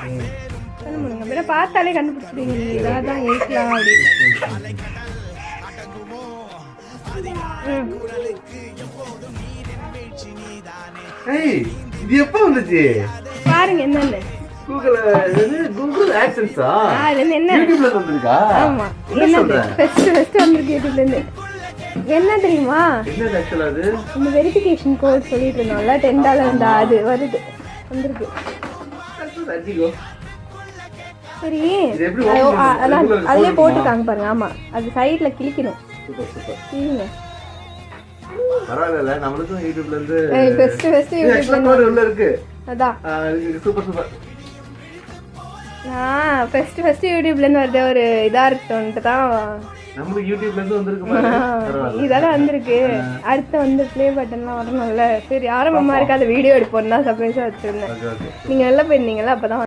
பண்ண முடியுங்க. வேற பார்த்தாலே கண்டுபிடிச்சிடுவீங்க நீங்கள் இதாக தான் இருக்கலாம் அப்படின்னு. இது எப்போ வந்துச்சு பாருங்க என்னன்னு. கூகுள் ஆக்சன்ஸா அதுலேருந்து என்ன யூடியூப்ல வந்திருக்கா? ஆமா என்னது ஃபர்ஸ்ட் வந்திருக்கு யூடியூப்லேருந்து. என்ன தெரியுமா, என்னது ஆக்சுவலா அது? இந்த வெரிஃபிகேஷன் கோட் சொல்லிட்டு இருந்தோம்ல $10 இருந்தா அது வருது வந்திருக்கு. சரி அதுலேயே போட்டுருக்காங்க பாருங்க. ஆமா அது சைட்ல கிளிக்கணும். கிளிங்க. பரவாயில்ல, நம்மளுக்கும் யூடியூப்ல இருந்து ஃபர்ஸ்ட் யூடியூப்ல உள்ள இருக்கு. அதான் சூப்பர் சூப்பர். நான் ஃபர்ஸ்ட் யூடியூப்ல இருந்து வரது ஒரு இதா இருக்குன்ட்டு தான் நமக்கு யூடியூப்ல இருந்து வந்திருக்கு பாருங்க. இதெல்லாம் வந்திருக்கு. அடுத்து வந்து ப்ளே பட்டன்லாம் வரணும்ல. சரி ஆரம்பமா இருக்காத வீடியோ எடுப்போம் தான் சர்ப்ரைஸா வச்சிருந்தேன். நீங்க வெளில போயிருந்தீங்கல்ல அப்பதான்